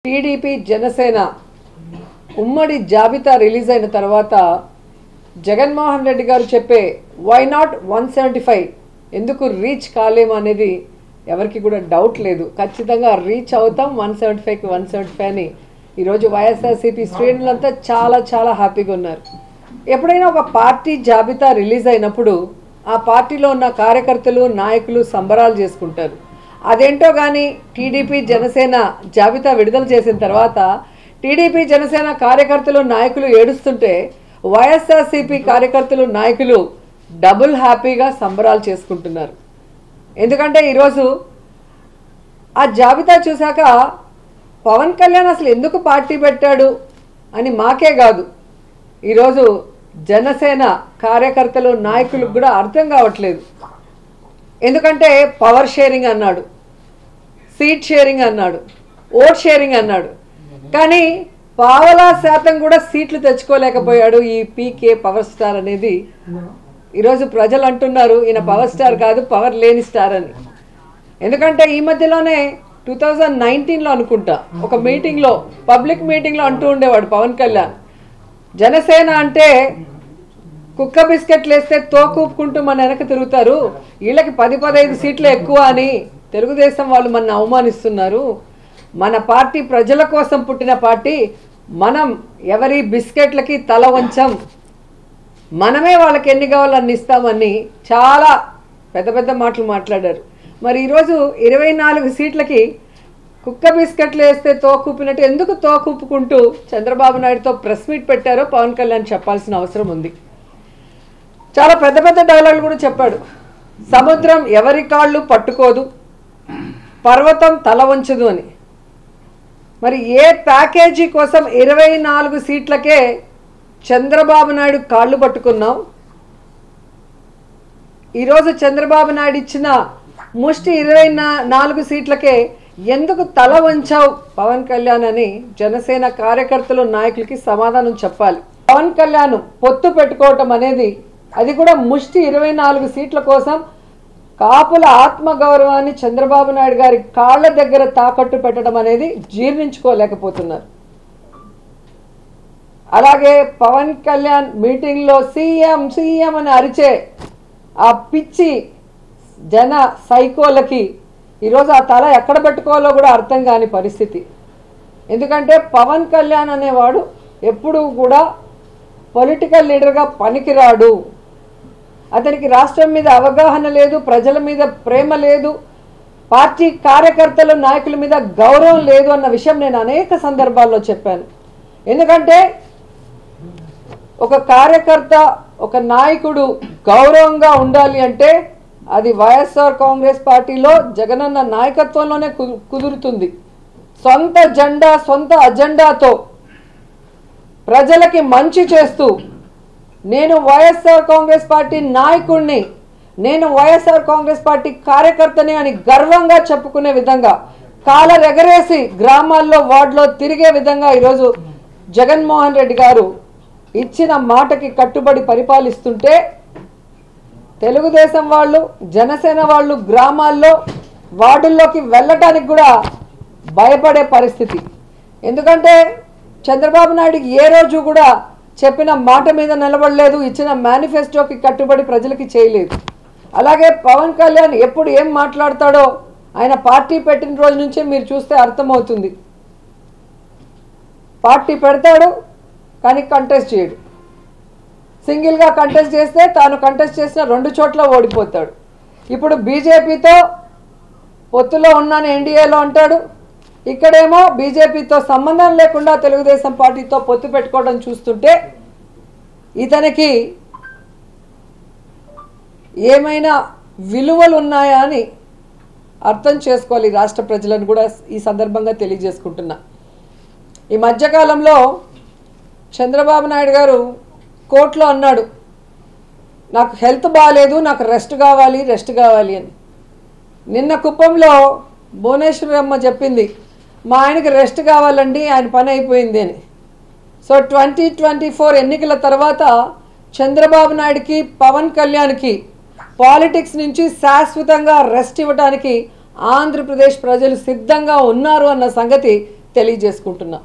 TDP Janasena ఉమ్మడి జాబితా release అయిన తర్వాత జగన్మోహన్ రెడ్డి గారు చెప్పే వై నాట్ 175 ఎందుకు రీచ్ కాలేము అనేది ఎవరికి కూడా డౌట్ లేదు. ఖచ్చితంగా రీచ్ అవుతాం 175కి 175 అని ఈరోజు వైఎస్ఆర్సీపీ శ్రేణులంతా చాలా చాలా హ్యాపీగా ఉన్నారు. ఎప్పుడైనా ఒక పార్టీ జాబితా రిలీజ్ అయినప్పుడు ఆ పార్టీలో ఉన్న కార్యకర్తలు నాయకులు సంబరాలు చేసుకుంటారు. అదేంటో కానీ టీడీపీ జనసేన జాబితా విడుదల చేసిన తర్వాత టీడీపీ జనసేన కార్యకర్తలు నాయకులు ఏడుస్తుంటే వైఎస్ఆర్సీపీ కార్యకర్తలు నాయకులు డబుల్ హ్యాపీగా సంబరాలు చేసుకుంటున్నారు. ఎందుకంటే ఈరోజు ఆ జాబితా చూశాక పవన్ కళ్యాణ్ అసలు ఎందుకు పార్టీ పెట్టాడు అని మాకే కాదు, ఈరోజు జనసేన కార్యకర్తలు నాయకులకు కూడా అర్థం కావట్లేదు. ఎందుకంటే పవర్ షేరింగ్ అన్నాడు, సీట్ షేరింగ్ అన్నాడు, ఓట్ షేరింగ్ అన్నాడు, కానీ పావలా శాతం కూడా సీట్లు తెచ్చుకోలేకపోయాడు ఈ పీకే పవర్ స్టార్ అనేది. ఈరోజు ప్రజలు అంటున్నారు ఈయన పవర్ స్టార్ కాదు, పవర్ లేని స్టార్ అని. ఎందుకంటే ఈ మధ్యలోనే 2019లో అనుకుంటా ఒక మీటింగ్లో, పబ్లిక్ మీటింగ్లో అంటూ ఉండేవాడు పవన్ కళ్యాణ్, జనసేన అంటే కుక్క బిస్కెట్లు వేస్తే తోకూపుకుంటూ మన వెనక తిరుగుతారు, వీళ్ళకి 10-15 సీట్లు ఎక్కువ అని తెలుగుదేశం వాళ్ళు మన అవమానిస్తున్నారు, మన పార్టీ ప్రజల కోసం పుట్టిన పార్టీ, మనం ఎవరి బిస్కెట్లకి తల వంచం, మనమే వాళ్ళకి ఎన్ని కావాలో అన్ని ఇస్తామని చాలా పెద్ద పెద్ద మాటలు మాట్లాడారు. మరి ఈరోజు 24 సీట్లకి కుక్క బిస్కెట్లు వేస్తే తోకూపినట్టు ఎందుకు తోకూపుకుంటూ చంద్రబాబు నాయుడుతో ప్రెస్ మీట్ పెట్టారో పవన్ కళ్యాణ్ చెప్పాల్సిన అవసరం ఉంది. చాలా పెద్ద పెద్ద డైలాగులు కూడా చెప్పాడు. సముద్రం ఎవరి కాళ్ళు పట్టుకోదు, పర్వతం తల వంచదు అని. మరి ఏ ప్యాకేజీ కోసం 24 సీట్లకే చంద్రబాబు నాయుడు కాళ్ళు పట్టుకున్నాం, ఈరోజు చంద్రబాబు నాయుడు ఇచ్చిన ముష్టి 24 సీట్లకే ఎందుకు తల వంచావు పవన్ కళ్యాణ్ అని జనసేన కార్యకర్తలు నాయకులకి సమాధానం చెప్పాలి. పవన్ కళ్యాణ్ పొత్తు పెట్టుకోవటం అనేది, అది కూడా ముష్టి 24 సీట్ల కోసం కాపుల ఆత్మగౌరవాన్ని చంద్రబాబు నాయుడు గారి కాళ్ల దగ్గర తాకట్టు పెట్టడం అనేది జీర్ణించుకోలేకపోతున్నారు. అలాగే పవన్ కళ్యాణ్ మీటింగ్లో సీఎం సీఎం అని అరిచే ఆ పిచ్చి జన సైకోలకి ఈరోజు ఆ తల ఎక్కడ పెట్టుకోవాలో కూడా అర్థం కాని పరిస్థితి. ఎందుకంటే పవన్ కళ్యాణ్ అనేవాడు ఎప్పుడూ కూడా పొలిటికల్ లీడర్గా పనికిరాడు, అతనికి రాష్ట్రం మీద అవగాహన లేదు, ప్రజల మీద ప్రేమ లేదు, పార్టీ కార్యకర్తలు నాయకుల మీద గౌరవం లేదు అన్న విషయం నేను అనేక సందర్భాల్లో చెప్పాను. ఎందుకంటే ఒక కార్యకర్త, ఒక నాయకుడు గౌరవంగా ఉండాలి అంటే అది వైఎస్ఆర్ కాంగ్రెస్ పార్టీలో జగనన్న నాయకత్వంలోనే కుదురుతుంది. సొంత జెండా, సొంత అజెండాతో ప్రజలకి మంచి చేస్తూ, నేను వైఎస్ఆర్ కాంగ్రెస్ పార్టీ నాయకుడిని, నేను వైఎస్ఆర్ కాంగ్రెస్ పార్టీ కార్యకర్తని అని గర్వంగా చెప్పుకునే విధంగా, కాలర్ ఎగరేసి గ్రామాల్లో వార్డులో తిరిగే విధంగా ఈరోజు జగన్మోహన్ రెడ్డి గారు ఇచ్చిన మాటకి కట్టుబడి పరిపాలిస్తుంటే తెలుగుదేశం వాళ్ళు, జనసేన వాళ్ళు గ్రామాల్లో వార్డుల్లోకి వెళ్ళటానికి కూడా భయపడే పరిస్థితి. ఎందుకంటే చంద్రబాబు నాయుడు ఏ రోజు కూడా చెప్పిన మాట మీద నిలబడలేదు, ఇచ్చిన మేనిఫెస్టోకి కట్టుబడి ప్రజలకి చేయలేదు. అలాగే పవన్ కళ్యాణ్ ఎప్పుడు ఏం మాట్లాడతాడో ఆయన పార్టీ పెట్టిన రోజు నుంచే మీరు చూస్తే అర్థమవుతుంది. పార్టీ పెడతాడు కానీ కంటెస్ట్ చేయడు, సింగిల్గా కంటెస్ట్ చేస్తే తాను కంటెస్ట్ చేసిన 2 చోట్ల ఓడిపోతాడు. ఇప్పుడు బీజేపీతో పొత్తులో ఉన్నాను ఎన్డీఏలో అంటాడు, ఇక్కడేమో బీజేపీతో సంబంధం లేకుండా తెలుగుదేశం పార్టీతో పొత్తు పెట్టుకోవడం చూస్తుంటే ఇతనికి ఏమైనా విలువలు ఉన్నాయా అని అర్థం చేసుకోవాలి రాష్ట్ర ప్రజలను కూడా ఈ సందర్భంగా తెలియజేసుకుంటున్నా. ఈ మధ్యకాలంలో చంద్రబాబు నాయుడు గారు కోర్టులో అన్నాడు, నాకు హెల్త్ బాగాలేదు, నాకు రెస్ట్ కావాలి అని. నిన్న కుప్పంలో భువనేశ్వరమ్మ చెప్పింది, మా ఆయనకి రెస్ట్ కావాలండి, ఆయన పని అయిపోయింది అని. సో 2024 ఎన్నికల తర్వాత చంద్రబాబు నాయుడుకి, పవన్ కళ్యాణ్కి పాలిటిక్స్ నుంచి శాశ్వతంగా రెస్ట్ ఇవ్వడానికి ఆంధ్రప్రదేశ్ ప్రజలు సిద్ధంగా ఉన్నారు అన్న సంగతి తెలియజేసుకుంటున్నా.